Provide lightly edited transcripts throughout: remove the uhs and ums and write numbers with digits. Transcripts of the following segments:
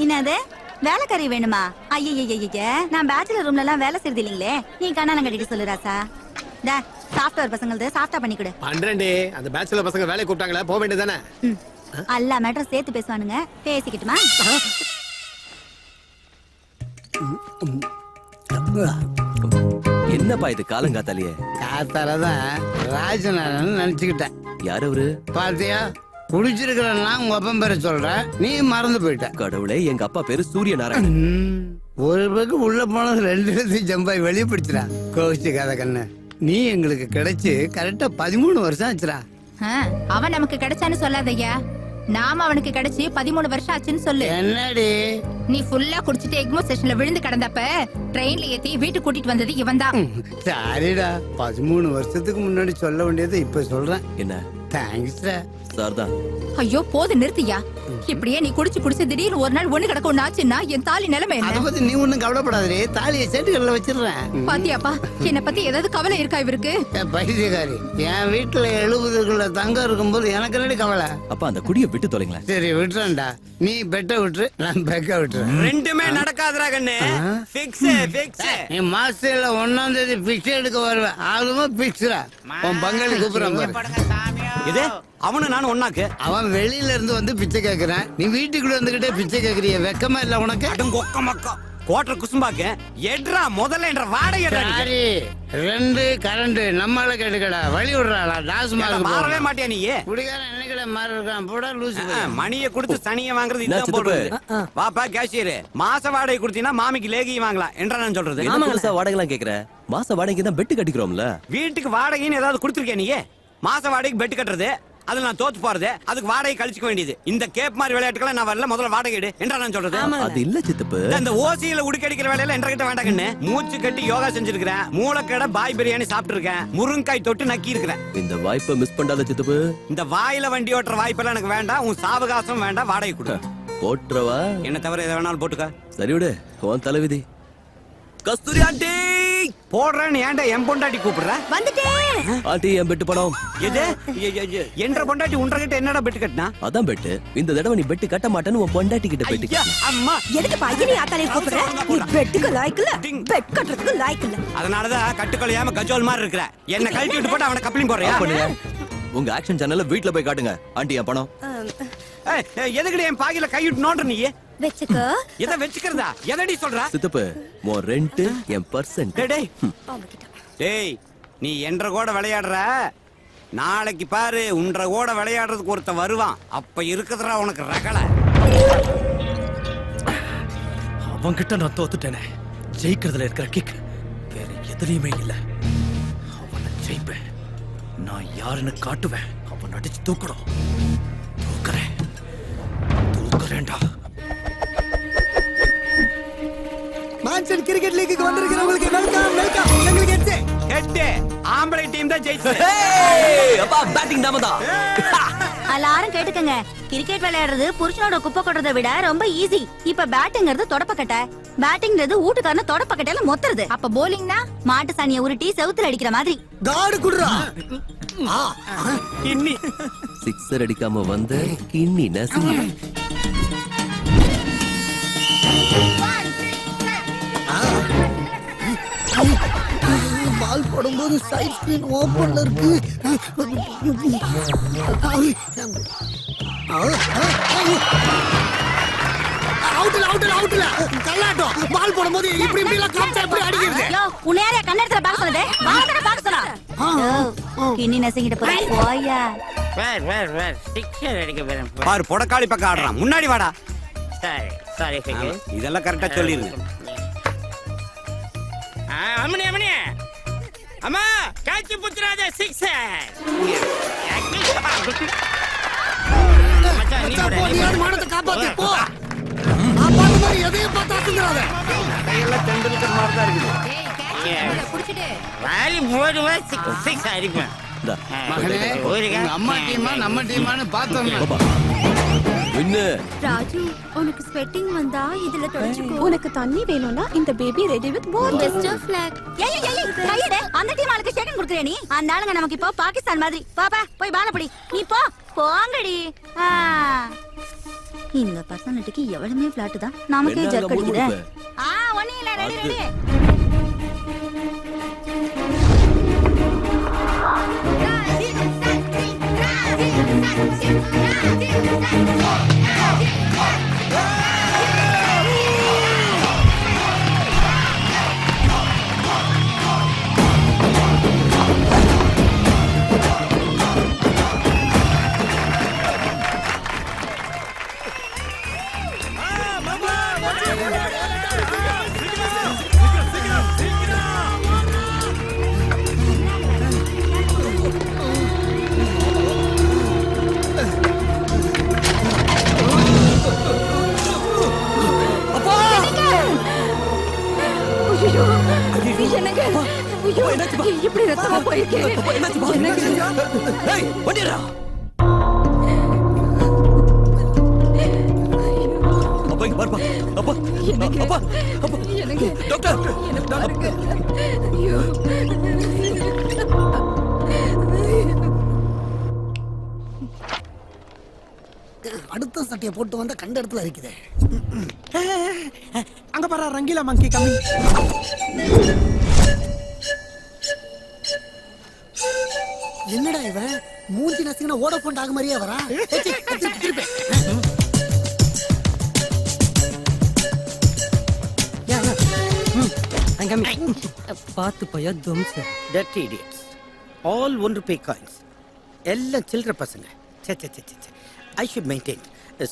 என்னது வேலைக்காரி வேணுமா? ஐய நான் பேச்சுலர் ரூம்ல எல்லாம் வேலை செய்யறது இல்லீங்களே. நீ கண்ணாலம் கட்டிட்டு சொல்லு ராசா. டா சாஃப்ட்வேர் பசங்களது சாஃப்ட்டா பண்ணி கொடு. பண்றேன்டி. அந்த பேச்சுலர் பசங்க வேலை கூப்பிட்டாங்களே, போக வேண்டியதானே? எல்லா மேட்டரும் சேர்த்து பேசுவானுங்க. பேசிக்கிட்டுமா? என்னப்பா இது காலங்காத்தாலேயே? காத்தாலதான் ராஜநாதன் நினைச்சுக்கிட்டேன். யார் அவரு? பாத்தியா, குடிச்சிருக்கிறன்னா உங்க அப்பன் பேரை சொல்ற, நீ மறந்து போயிட்ட. கடவுளே, எங்க அப்பா பேரு சூரிய நாராயணன். ஒரு பக்கம் உள்ள போனது 2 இடத்தையும் ஜம்பாய் வெளியே பிடிச்சிடா. கோவிச்சுக்காத கண்ணு, நீ எங்களுக்கு கிடைச்சு கரெக்டா 13 வருஷம் ஆச்சுடா. அவன் நமக்கு கிடைச்சான்னு சொல்லாதய்யா, நாம அவனுக்கு கிடைச்சு 13 வருஷம் ஆச்சுன்னு சொல்லு. என்னடி நீ ஃபுல்லா குடிச்சிட்டு எக்மோ ஸ்டேஷன்ல விழுந்து கிடந்தப்ப ட்ரெயின்ல ஏத்தி வீட்டுக்கு கூட்டிட்டு வந்தது இவன் தான். சாரிடா, 13 வருஷத்துக்கு முன்னாடி சொல்ல வேண்டியதை இப்ப சொல்றேன். என்ன? தேங்க்ஸ்டா. சார்தான். ஐயோ போது நிறுத்தியா. இப்படியே நீ குடிச்சு திடீர்னு ஒரு நாள் ஒண்ணு கிடக்க ஒண்ணு ஆச்சுன்னா என் தாலி நிலைமை அத என்ன? பத்தி நீ ஒண்ணும் கவலைப்படாதே, தாலியை சேட்டுகள்ல வச்சிடுறேன். பாத்தியாப்பா, என்ன பத்தி ஏதாவது கவலை இருக்கா இவருக்கு? பைத்தியக்காரி, என் வீட்டுல 70க்குள்ள தங்கம் இருக்கும்போது எனக்கு என்னடி கவலை? அப்பா அந்த குடியை விட்டு தொலைங்களேன். சரி விட்டுறேன்டா, நீ பெட்ட விட்டுரு, நான் பெக்க விட்டுறேன். ரெண்டுமே நடக்காதுடா கண்ணு. Fix fix. நீ மாசத்துல 1ஆம் தேதி பிக்ஸ் எடுக்க வருவேன், அதுவும் பிக்ஸ்டா. உன் பங்காளி கூப்பிடுறான் பாரு. இது அவனு நானும் ஒண்ணாக்கு. அவன் வெளியில இருந்து வந்து பிச்சை கேக்குறான், நீ வீட்டுக்குள்ள வந்துகிட்டே பிச்சை கேக்குறிய, வெக்கமா இல்ல உனக்கு? கொக்க மக்கா கோட்டர் குசும்பாக்கு எட்ரா முதல்ல என்ற வாடகை. சரி 2 கரண்ட் நம்மால கேட்டுக்கடா, வழி விடுறாளா? டாஸ் மாறவே மாட்டியா நீ? குடிகாரன் என்னைக்கட மாறி இருக்கான், போடா லூசு. மணியை கொடுத்து சனியை வாங்குறது இதுதான் போடுறது. வாப்பா கேஷியர், மாச வாடகை கொடுத்தீங்கன்னா மாமிக்கு லேகி வாங்கலாம் என்றா நான் சொல்றது. வாடகை எல்லாம் கேக்குற? மாச வாடகைக்கு தான் பெட்டு கட்டிக்கிறோம்ல. வீட்டுக்கு வாடகைன்னு ஏதாவது கொடுத்துருக்கேன் நீ? மாச வாடகைக்கு பெட்டு கட்டுறது, அதுல நான் தோத்து போறது, அதுக்கு வாடகை கழிச்சுக்க வேண்டியது. இந்த கேப் மாதிரி விளையாட்டுகளை நான் வரல, முதல்ல வாடகை எடு என்றா நான் சொல்றது. அது இல்ல சித்தப்பு, இந்த ஓசியில உடுக்கடிக்கிற வேலையில என்ற கிட்ட வேண்டாங்கன்னு மூச்சு கட்டி யோகா செஞ்சிருக்கிறேன். மூளைக்கடை பாய் பிரியாணி சாப்பிட்டு இருக்கேன், முருங்காய் தொட்டு நக்கி இருக்கிறேன். இந்த வாய்ப்பை மிஸ் பண்ணாத சித்தப்பு. இந்த வாயில வண்டி ஓட்டுற வாய்ப்பெல்லாம் எனக்கு வேண்டாம், உன் சாவகாசம் வேண்டாம், வாடகை கொடு. போட்டுறவா? என்ன தவிர எதை வேணாலும் போட்டுக்க. சரி விடு, உன் தலைவிதி. கஸ்தூரி ஆண்டி போடுறேன்னு ஏன்டா என் பொண்டாட்டி கூப்பிடுற? வந்துட்டேன் ஆண்டி, என் பெட்டு பணம். எது என்ற பொண்டாட்டி உன்ற கிட்ட என்னடா பெட்டு கட்டினா? அதான் பெட்டு. இந்த தடவை நீ பெட்டு கட்ட மாட்டேன்னு உன் பொண்டாட்டி கிட்ட பெட்டு. அம்மா எதுக்கு பையனை ஆத்தாலே கூப்பிடுற? நீ பெட்டுக்கு லாய்க்கு இல்ல, பெட் கட்டறதுக்கு லாய்க்கு இல்ல. அதனாலதான் கட்டுக்கொள்ளையாம கஜோல் மாதிரி இருக்கிற. என்ன கழட்டி விட்டு போட்டு அவனை கப்ளிங் போறியா? உங்க ஆக்ஷன் சேனல்ல வீட்ல போய் காட்டுங்க. ஆண்டி, என் பணம். எதுக்கு என் பாகில கையிட்டு நோண்ட நீ? வெச்சுக்க. எதை வெச்சுக்கிறதா? எதடி சொல்ற? சித்தப்பு, உன் ரெண்ட் என் பர்சன்ட். டேய், நீ என்ற கூட விளையாடுற, நாளைக்கு பாரு உன்ற கூட விளையாடுறதுக்கு ஒருத்த வருவான், அப்ப இருக்குதுடா உனக்கு ரகலை. அவன்கிட்ட நான் தோத்துட்டேனே, ஜெயிக்கிறதுல இருக்கிற கிக் வேற எதுலயுமே இல்ல. அவனை ஜெயிப்பேன், நான் யாருன்னு காட்டுவேன். அவன் அடிச்சு தூக்கணும். தூக்குறேன்டா. மான்சன் கிரிக்கெட் லீக்குக்கு வந்திருக்கிறவங்களுக்கு வெல்கம் வெல்கம். உங்களுக்கு ஹெட் ஆம்பளை டீம் தான் ஜெயிச்சது. அப்பா பேட்டிங் நாம தான். எல்லாரும் கேட்டுக்கங்க, கிரிக்கெட் விளையாடுறது புருஷனோட குப்பை கொட்டுறதை விட ரொம்ப ஈஸி. இப்ப பேட்டிங்கிறது தொடப்பக்கட்டை, பேட்டிங்கிறது ஊட்டுக்காரன தொடப்பக்கட்டையில மொத்துறது. அப்ப போலிங்னா மாட்டு சாணியை உருட்டி செவுத்துல அடிக்கிற மாதிரி. காடு குடுறா. இன்னி சிக்ஸர் அடிக்காம வந்து கிண்ணி நசுங்கி. பால் போடும்போது சைட் ஸ்கிரீன் ஓபன்ல இருக்கு. அவுட்ல கல்லாட்டம். பால் போடும்போது இப்படி இப்படி எல்லாம் காமிச்சா எப்படி அடிக்கிறது? யோ, உன்னையாரே கண்ணெடுத்துல பாக்க சொல்லுதே? வாங்கடா பாக்க சொல்றா. கிண்ணி நசிங்கிட்ட போயா. சிக்ஸர் அடிக்க போறேன். பாரு பொடக்காளி பக்கம் ஆடுறான், முன்னாடி வாடா. சாரி இதெல்லாம் கரெக்டா சொல்லிருங்க. அம்மனி அம்மா, காட்சி புத்திராத சிக்ஸர். மானத்தை காப்பாத்து போ. அப்பாக்கு மாதிரி எதையும் பார்த்தா அசுங்கிறாத. கையெல்லாம் தெண்டல்கர் மாதிரி தான் இருக்குது. டேய், குடிச்சிட்டு வாலி போடுவா சிக்ஸ் அடிப்பேன். மகனே, அம்மா டீமா நம்ம டீமான்னு பார்த்தோம். ராஜு, உனக்கு ஸ்வெட்டிங் வந்தா இதுல தொடச்சுக்கோ. உனக்கு தண்ணி வேணும்னா இந்த baby ready with four best of flag. ஏய் கையடே, அந்த டீம் ஆளுக்கு ஷேக்கன் குடுக்குறே நீ. அந்த ஆளுங்க நமக்கு இப்போ பாகிஸ்தான் மாதிரி. பாப்பா போய் பால பிடி. நீ போ. போங்கடி. இந்த பர்சனாலிட்டிக்கு எவ்வளவுமே பிளாட் தான் நமக்கே என்னங்க ஜர்க் அடிக்குதே. முணுமுணுப்பு? ஒண்ணு இல்ல, ரெடி அது. ரெடி. ஐயோ, என்னங்க ஐயோ, இப்படி ரத்தமா போயிருக்கு. ஏய், வண்டியடா. அப்பா, இங்க பாருப்பா. அப்பா, அப்பா, அப்பா. என்னங்க டாக்டர். என்ன பாருங்க. ஐயோ. அடுத்த சட்டையை போட்டு வந்த கண்ட இடத்துல இருக்குது. அங்க பாரு ரங்கீலா மங்கி கம்மி. என்னடா இவன் மூஞ்சி நசிங்கன ஓடோஃபோன் டாக் மாதிரியே வரா. திருப்பி பார்த்து பையா தும்ஸ். Dirty idiots. All one rupee coins. எல்லாம் சில்லற பசங்க. சே. I should maintain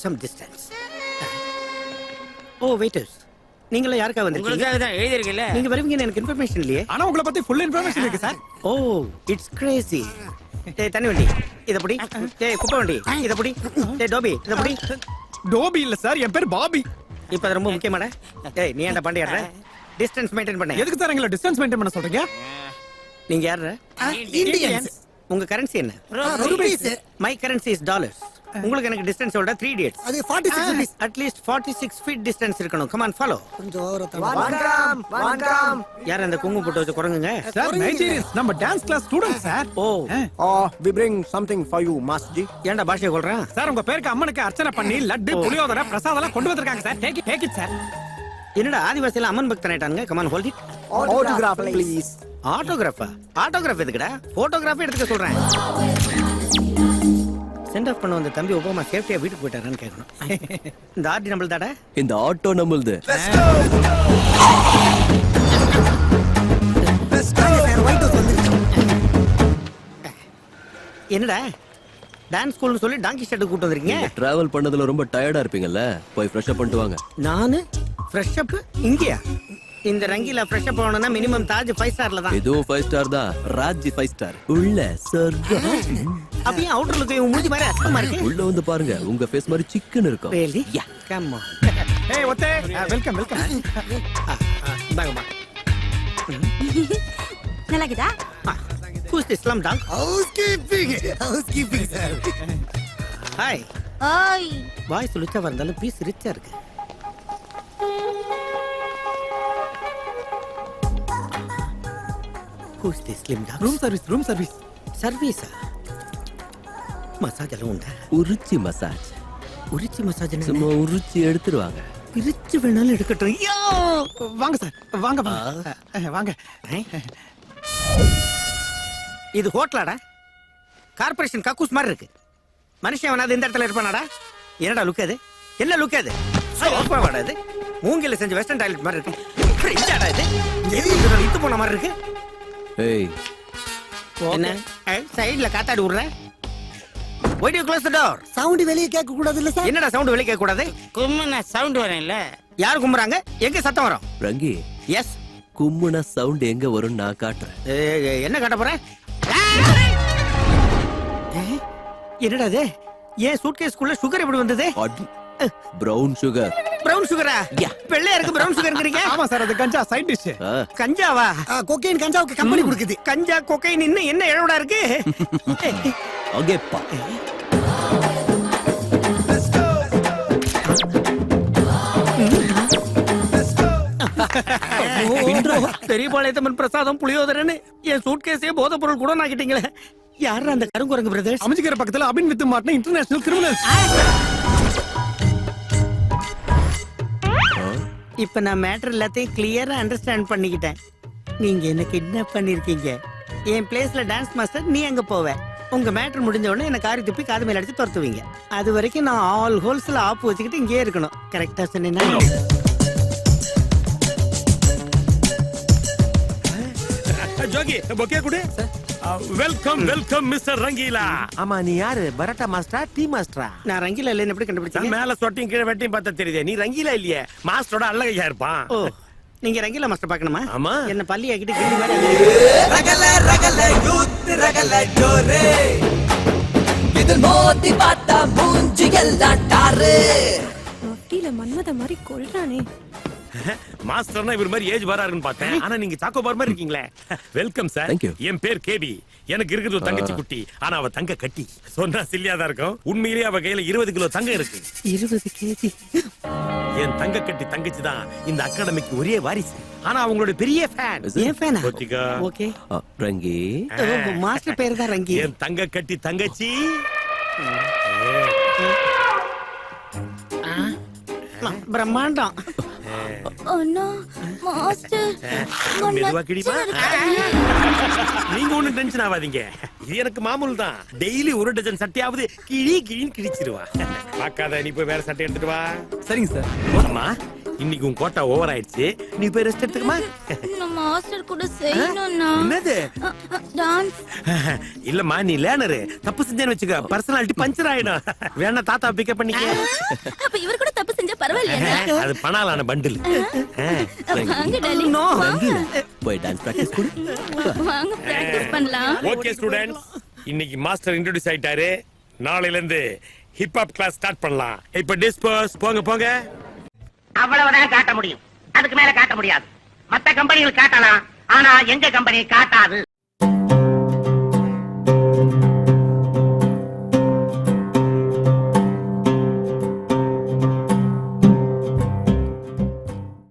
some distance. Oh, waiters. நீங்கள யாருக்கா வந்திருக்கீங்க? உங்களுக்காக தான் எழுதி இருக்கல. நீங்க வருவீங்கன்னு எனக்கு இன்ஃபர்மேஷன் இல்லையே. ஆனா உங்களை பத்தி ஃபுல் இன்ஃபர்மேஷன் இருக்கு சார். Oh, it's crazy. டேய் தண்ணி வண்டி இத புடி. டேய் குப்பை வண்டி இத புடி. டேய் டோபி இத புடி. டோபி இல்ல சார், என் பேர் பாபி. இப்போ அது ரொம்ப முக்கியமாடா. டேய் நீ ஏன்டா பண்டி ஆடுற? டிஸ்டன்ஸ் மெயின்டைன் பண்ணு. எதுக்கு சார் எங்களை டிஸ்டன்ஸ் மெயின்டைன் பண்ண சொல்றீங்க? நீங்க யாரு? இந்தியன்ஸ். உங்க கரன்சி என்ன? Rupees. My currency is dollars. உங்களுக்கு எனக்கு டிஸ்டன்ஸ் ஓட 3 dates. அது 46 rupees. அட்லீஸ்ட் 46 feet டிஸ்டன்ஸ் இருக்கணும். Come on follow. கொஞ்சம் ஓரத்துல. யார் அந்த குங்குமம் போட்டு வச்சு குரங்குங்க? சார் நைஜீரியன்ஸ், நம்ம dance class student sir. Oh we bring something for you, Master Ji. ஏன்டா பாஷையை கொள்றான்? சார் உங்க பேருக்கு அம்மனுக்கு அர்ச்சனை பண்ணி லட்டு புளியோதரை பிரசாதம் கொண்டு வந்திருக்காங்க சார். Take it sir. என்னடா ஆதிவாசியில அம்மன் பக்தன் ஆயிட்டானுங்க. Come on hold it. Autograph, please. ஆட்டோகிராஃபா? ஆட்டோகிராஃப் எதுக்குடா? போட்டோகிராஃபி எடுத்துக்க சொல்றேன். சென்ட் ஆஃப் பண்ண வந்த தம்பி ஒபாமா சேஃப்டியா வீட்டுக்கு போயிட்டாரான்னு கேட்கணும். இந்த ஆர்டி நம்மள் தாடா? இந்த ஆட்டோ நம்மளுது. என்னடா டான்ஸ் ஸ்கூல்னு சொல்லி டாங்கி ஷெட் கூட்டு வந்திருக்கீங்க? டிராவல் பண்ணதுல ரொம்ப டயர்டா இருப்பீங்கல்ல, போய் ஃப்ரெஷ் அப் பண்ணிட்டு வாங்க. நானு ஃப்ரெஷ் அப் இங்கயா? இந்த ரங்கில ஃப்ரெஷ் அப் ஆகணும்னா மினிமம் தாஜ் 5 ஸ்டார்ல தான். இதுவும் 5 ஸ்டார் தான், ராஜ் 5 ஸ்டார். உள்ள சொர்க்கம். அப்படியே அவுட்டர்ல போய் மூஞ்சி மாதிரி அசமா இருக்கு. உள்ள வந்து பாருங்க, உங்க ஃபேஸ் மாதிரி சிக்கன் இருக்கும். Really? Come on. ஏய் ஒத்தே, வெல்கம். இந்தாங்கம்மா. நல்லா இருக்குதா? Who's this slum dog? Housekeeping sir. Hi. ஓய், வாய்ஸ் லுச்சா வந்தாலும் பீஸ் ரிச்சா இருக்கு. Who's this slim dog? Room service. சர்வீஸா? மசாஜ் எல்லாம் உண்டா? உரிச்சி மசாஜ். உரிச்சி மசாஜ் என்ன? சும்மா உரிச்சி எடுத்துருவாங்க. பிரிச்சு வேணாலும் எடுக்கட்டும். ஐயோ! வாங்க சார், வாங்க. வாங்க. இது ஹோட்டலாடா? கார்ப்பரேஷன் கக்கூஸ் மாதிரி இருக்கு. மனுஷன் வேணாது இந்த இடத்துல இருப்பானாடா? என்னடா லுக் அது? என்ன லுக் அது? சோஃபாவாடா இது? மூங்கில செஞ்ச வெஸ்டர்ன் டாய்லெட் மாதிரி இருக்கு. ஃப்ரெஞ்சாடா இது? எது இத்து போன மாதிரி இருக்கு. ஏய், என்ன சைடுல காத்தாடி விடுற? Why do you close the door? Sound வெளிய கேட்க கூடாது இல்ல சார்? என்னடா சவுண்ட் வெளிய கேட்க கூடாது? கும்மன சவுண்ட் வரேன்ல. யாரு கும்பறாங்க? எங்க சத்தம் வரும்? ரங்கி, எஸ். கும்முனா சவுண்ட் எங்க வரும் நான் காட்டுறேன். என்ன காட்ட போற? என்னடா இது? ஏன் சூட்கேஸ்க்குள்ள சுகர் எப்படி வந்தது? Brown sugar. பிரவுன் சுகரா? வெள்ளையா இருக்கு பிரவுன் சுகர்ங்கறீங்க? ஆமா சார், அது கஞ்சா சைடு டிஷ். கஞ்சாவா? கொக்கைன் கஞ்சாவுக்கு கம்பெனி கொடுக்குது. கஞ்சா கொக்கைன் இன்னும் என்ன எழவுடா இருக்கு? அங்கேப்பா. பெரியபாளையத்தம்மன் பிரசாதம் புளியோதரன்னு என் சூட்கேஸே போதை பொருள் கூட நாக்கிட்டீங்களே. யாரா அந்த கருங்குரங்கு பிரதர்ஸ்? அமைஞ்சிக்கிற பக்கத்துல அபின் வித்து மாட்டின இன்டர்நேஷனல் கிரிமினல்ஸ். இப்ப நான் மேட்டர் எல்லாத்தையும் கிளியரா அண்டர்ஸ்டாண்ட் பண்ணிக்கிட்டேன். நீங்க என்ன கிட்னாப் பண்ணிருக்கீங்க. என் பிளேஸ்ல டான்ஸ் மாஸ்டர் நீ அங்க போவ. உங்க மேட்டர் முடிஞ்ச உடனே என்ன காரி துப்பி காது மேல அடிச்சு துரத்துவீங்க. அது வரைக்கும் நான் ஆல் ஹோல்ஸ்ல ஆப்பு வச்சுக்கிட்டு இங்கே இருக்கணும். கரெக்டா சொன்னேன்னா? ஜோகி பொக்கே குடு. Welcome welcome mister Rangeela. ஆமா, நீ யாரு? பரோட்டா மாஸ்டரா டீ மாஸ்டரா? நான் ரங்கீலா இல்லைன்னு எப்படி கண்டுபிடிச்சீங்க? மேல சொட்டியும் கீழே வெட்டியும் பார்த்தா தெரியுது. நீ ரங்கீலா இல்லையே, மாஸ்டரோட அல்லகையா இருப்பான். ஓ, நீங்க ரங்கீலா மாஸ்டர் பார்க்கணுமா? ஆமா. என்ன பள்ளி ஆக்கிட்டு கிள்ளி மாதிரி ரகல ரகல யூத் ரகல ஜோரே இது மோதி பாத்தா மூஞ்சி எல்லாம் டாரு. ரொட்டில மன்மத மாதிரி கொல்றானே. மாஸ்டர்னா இவர் மாதிரி ஏஜ் வரா இருக்குன்னு பார்த்தேன். ஆனா நீங்க சாக்கோ பார் மாதிரி இருக்கீங்களே. Welcome sir. Thank you. என் பேர் கேபி. எனக்கு இருக்குது ஒரு தங்கச்சி குட்டி. ஆனா அவ தங்க கட்டி. சொன்னா சில்லியா தான் இருக்கும். உண்மையிலேயே அவ கையில 20 கிலோ தங்கம் இருக்கு. 20 கேஜி. என் தங்க கட்டி தங்கச்சி தான் இந்த அகாடமிக்கு ஒரே வாரிசு. ஆனா அவங்களோட பெரிய ஃபேன். ஏன் ஃபேனா? கோத்திகா. ஓகே. ரங்கி மாஸ்டர் பேர் தான் ரங்கி. என் தங்க கட்டி தங்கச்சி. பிரம்மாண்டம். அண்ணா மாஸ்டர் மெதுவா கிடிமா. நீங்க ஒண்ணும் டென்ஷன் ஆகாதீங்க. இது எனக்கு மாமூல் தான். டெய்லி ஒரு டஜன் சட்டையாவது கிழி கிழின்னு கிழிச்சிருவா. பாக்காத, நீ போய் வேற சட்டை எடுத்துட்டு வா. சரிங்க சார். அம்மா, இன்னைக்கு உன் கோட்டா ஓவர் ஆயிடுச்சு. நீ போய் ரெஸ்ட் எடுத்துக்கமா. நான் மாஸ்டர் கூட செய்யணும்னா என்னது? டான்ஸ். இல்லம்மா, நீ லேர்னர். தப்பு செஞ்சேன்னு வச்சுக்க, பர்சனாலிட்டி பஞ்சர் ஆயிடும். வேணா தாத்தா பிக்கப் பண்ணிக்க. அப்ப இவர் கூட தப்பு செஞ்சா பரவாயில்லையா? அது பணாலான பண்டில். வாங்க டார்லிங். போய் டான்ஸ் பிராக்டிஸ் கொடு. வாங்க பிராக்டிஸ் பண்ணலாம். ஓகே ஸ்டூடண்ட்ஸ், இன்னைக்கு மாஸ்டர் இன்ட்ரோடியூஸ் ஆயிட்டாரு. நாளையில இருந்து ஹிப் ஹாப் கிளாஸ் ஸ்டார்ட் பண்ணலாம். இப்ப டிஸ்பர்ஸ். போங்க போங்க. அவ்வளவுதான் காட்ட முடியும். அதுக்கு மேல காட்ட முடியாது. மத்த கம்பெனிகள் காட்டலாம், ஆனா எங்க கம்பெனி காட்டாது.